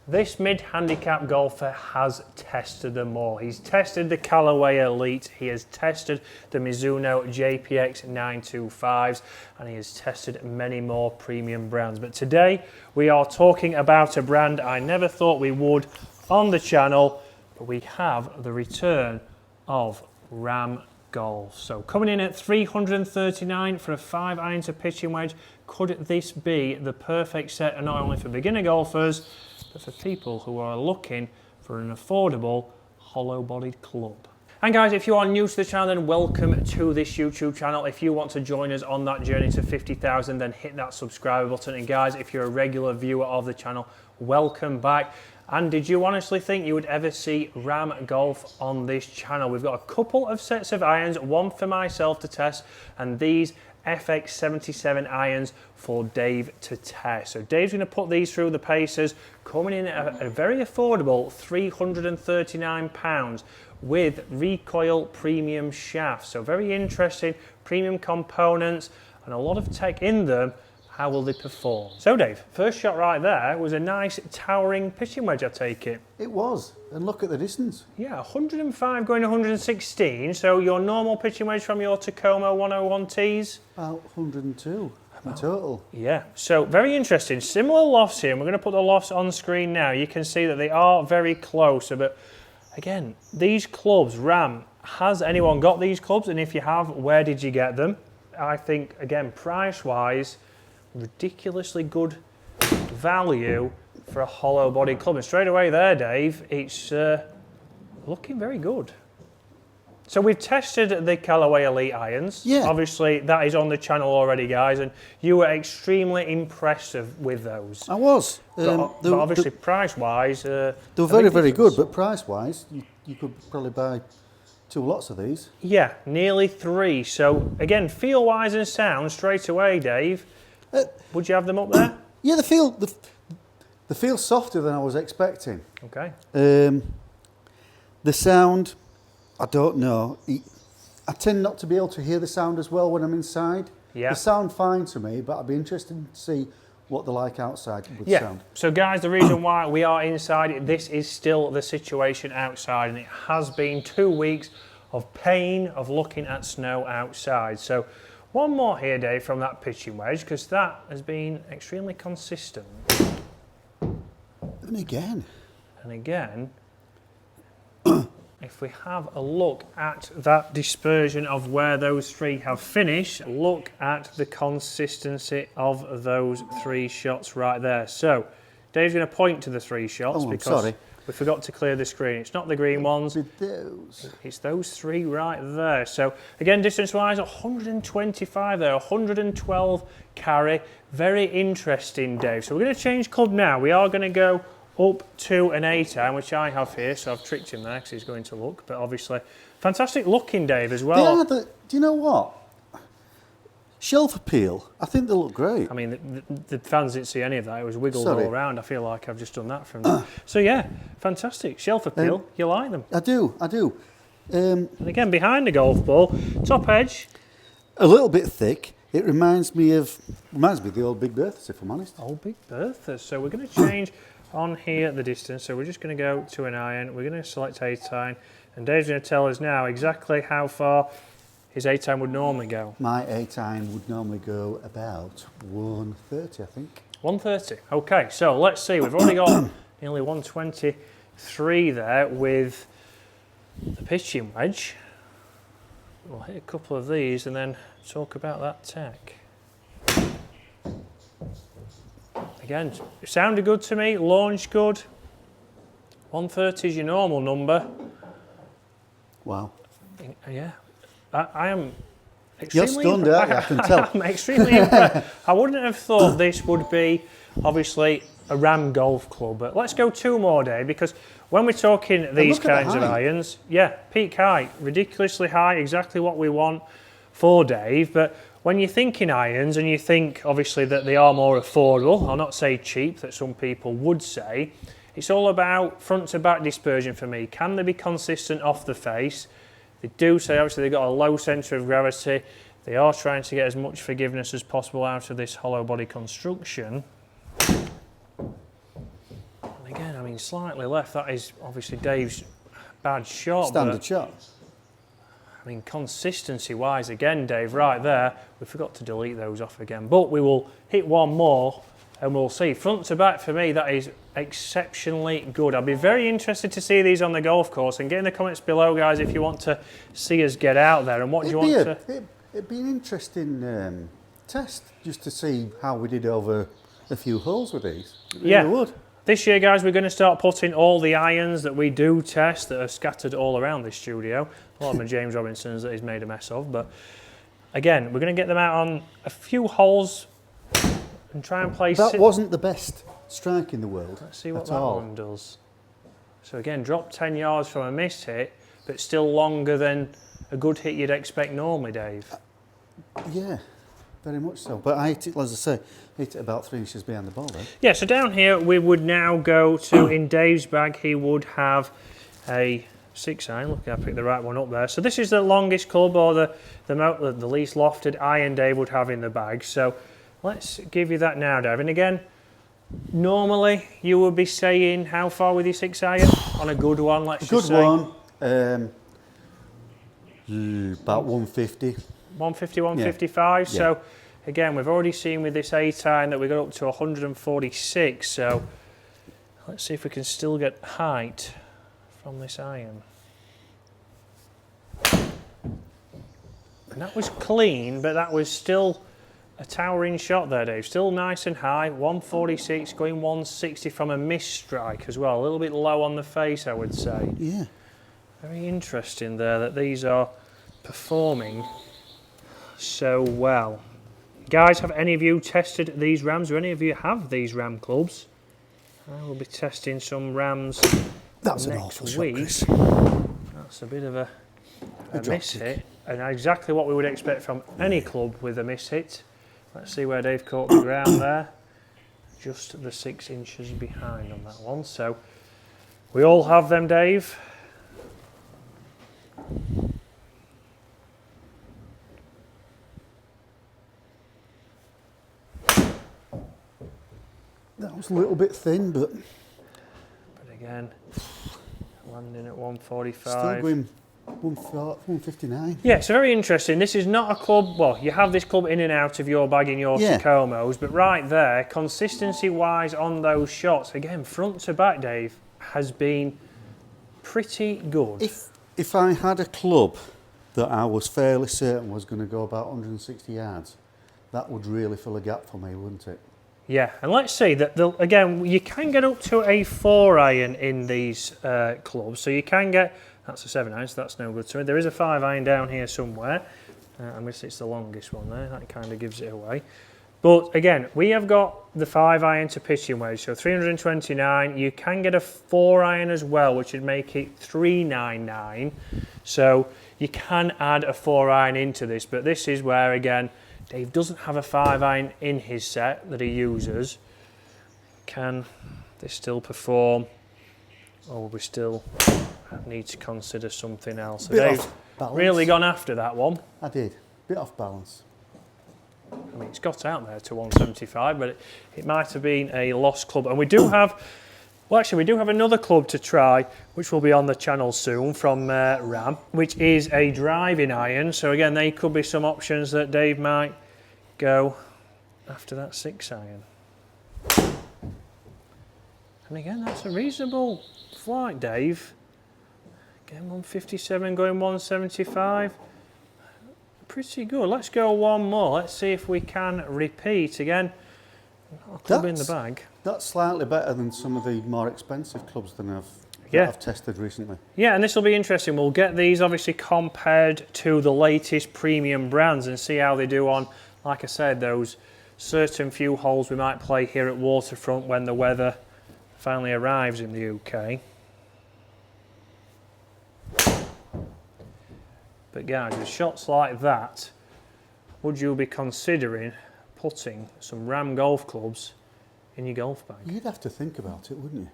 This mid-handicap golfer has tested them all. He's tested the Callaway Elite, he has tested the Mizuno JPX 925s, and he has tested many more premium brands. But today we are talking about a brand I never thought we would on the channel, but we have the return of Ram Golf. So coming in at $339 for a 5-iron to pitching wedge, could this be the perfect set, not only for beginner golfers, but for people who are looking for an affordable hollow-bodied club? And guys, if you are new to the channel, then welcome to this YouTube channel. If you want to join us on that journey to 50,000, then hit that subscribe button. And guys, if you're a regular viewer of the channel, welcome back. And did you honestly think you would ever see Ram Golf on this channel? We've got a couple of sets of irons, one for myself to test, and these FX77 irons for Dave to test. So Dave's going to put these through the paces, coming in at a very affordable £339 with recoil premium shafts. So very interesting, premium components and a lot of tech in them. How will they perform? So Dave, first shot right there was a nice towering pitching wedge, I take it. It was, and look at the distance. Yeah, 105 going 116, so your normal pitching wedge from your Tacoma 101Ts? About 102 in total. Yeah, so very interesting. Similar lofts here, and we're going to put the lofts on screen now. You can see that they are very close, but again, these clubs, Ram, has anyone got these clubs? And if you have, where did you get them? I think, again, price-wise, ridiculously good value for a hollow body club. And straight away there, Dave, it's looking very good. So we've tested the Callaway Elite irons. Yeah. Obviously, that is on the channel already, guys, and you were extremely impressed with those. I was. But obviously, price-wise, they were very, very good, but price-wise, you could probably buy 2 lots of these. Yeah, nearly 3. So again, feel-wise and sound, straight away, Dave, would you have them up there? Yeah, they feel softer than I was expecting. Okay. The sound, I don't know. I tend not to be able to hear the sound as well when I'm inside. Yeah. They sound fine to me, but I'd be interested to see what they're like outside with sound. So guys, the reason why we are inside, this is still the situation outside, and it has been 2 weeks of pain of looking at snow outside. So one more here, Dave, from that pitching wedge, because that has been extremely consistent. And again, if we have a look at that dispersion of where those 3 have finished, look at the consistency of those 3 shots right there. So Dave's going to point to the 3 shots because we forgot to clear the screen. It's not the green ones. It's those 3 right there. So again, distance-wise, 125 there, 112 carry. Very interesting, Dave. So we're going to change club now. We are going to go up to an 8-iron, which I have here. So I've tricked him there because he's going to look. But obviously, fantastic looking, Dave, as well. do you know what? Shelf appeal, I think they look great. I mean, the fans didn't see any of that. It was wiggled all around. I feel like I've just done that from them. So yeah, fantastic. Shelf appeal, you like them? I do. And again, behind the golf ball, top edge. A little bit thick. It reminds me of the old Big Berthas, if I'm honest. Old Big Berthas. So we're going to change on here the distance. So we're just going to go to an iron. We're going to select 8-iron. And Dave's going to tell us now exactly how far his 8-iron would normally go. My 8-iron would normally go about 130, I think. 130. Okay, so let's see. We've already got nearly 123 there with the pitching wedge. We'll hit a couple of these and then talk about that tech. Again, it sounded good to me, launched good. 130 is your normal number. Wow. Yeah. I am extremely You're stunned, aren't you? I can tell. I'm extremely impressed. I wouldn't have thought this would be, obviously, a Ram Golf Club. But let's go 2 more, Dave, because when we're talking these kinds of irons, yeah, peak height, ridiculously high, exactly what we want for Dave. But when you're thinking irons and you think, obviously, that they are more affordable, I'll not say cheap, that some people would say, it's all about front to back dispersion for me. Can they be consistent off the face? They do say, obviously, they've got a low centre of gravity. They are trying to get as much forgiveness as possible out of this hollow body construction. And again, I mean, slightly left. That is obviously Dave's bad shot. Standard shot. I mean, consistency-wise, again, Dave, right there, we forgot to delete those off again. But we will hit one more and we'll see. Front to back, for me, that is exceptionally good. I'll be very interested to see these on the golf course, and get in the comments below, guys, if you want to see us get out there and what do you want to... It'd be an interesting test, just to see how we did over a few holes with these. Yeah. It would. This year, guys, we're going to start putting all the irons that we do test that are scattered all around this studio. A lot of them are James Robinson's that he's made a mess of. But again, we're going to get them out on a few holes and try and place... That wasn't the best strike in the world. Let's see what that one does. So again, drop 10 yards from a missed hit, but still longer than a good hit you'd expect normally, Dave. Yeah, very much so. But I hit it, as I say, hit it about 3 inches behind the ball then. Yeah, so down here we would now go to, in Dave's bag, he would have a 6-iron. Look, I picked the right one up there. So this is the longest club, or the least lofted iron Dave would have in the bag. So let's give you that now, Dave. And again, normally you would be saying how far with your 6-iron on a good one, let's just say. Good one, about 150. 150, 155. Yeah. So again, we've already seen with this 8-iron that we got up to 146. So let's see if we can still get height from this iron. And that was clean, but that was still a towering shot there, Dave. Still nice and high, 146, going 160 from a missed strike as well. A little bit low on the face, I would say. Yeah. Very interesting there that these are performing so well. Guys, have any of you tested these Rams? Do any of you have these Ram clubs? I will be testing some Rams That's next an awful week. shot, Chris. That's a bit of a miss hit, and exactly what we would expect from any club with a miss hit. Let's see where Dave caught the ground there. Just the 6 inches behind on that one. So we all have them, Dave. That was a little bit thin, but again, landing at 145. Still going 159. Yeah, so very interesting. This is not a club, well, you have this club in and out of your bag in your Tacomos, but right there, consistency-wise on those shots, again, front to back, Dave, has been pretty good. If I had a club that I was fairly certain was going to go about 160 yards, that would really fill a gap for me, wouldn't it? Yeah, and let's see that, again, you can get up to a 4-iron in these clubs, so you can get, that's a 7-iron, so that's no good to me. There is a 5-iron down here somewhere. I'm going to say it's the longest one there, that kind of gives it away. But again, we have got the 5-iron to pitching wedge, so 329. You can get a 4-iron as well, which would make it 399. So you can add a 4-iron into this, but this is where, again, Dave doesn't have a 5-iron in his set that he uses. Can this still perform, or will we still need to consider something else? So Dave's really gone after that one. I did. Bit off balance. I mean, it's got out there to 175, but it might have been a lost club. And we do have, well, actually, we do have another club to try, which will be on the channel soon from Ram, which is a driving iron. So again, they could be some options that Dave might go after that 6-iron. And again, that's a reasonable flight, Dave. Again, 157 going 175. Pretty good. Let's go one more. Let's see if we can repeat. Again, not a club in the bag. That's slightly better than some of the more expensive clubs than I've tested recently. Yeah, and this will be interesting. We'll get these obviously compared to the latest premium brands and see how they do on, like I said, those certain few holes we might play here at Waterfront when the weather finally arrives in the UK. But guys, with shots like that, would you be considering putting some Ram golf clubs in your golf bag? You'd have to think about it, wouldn't you?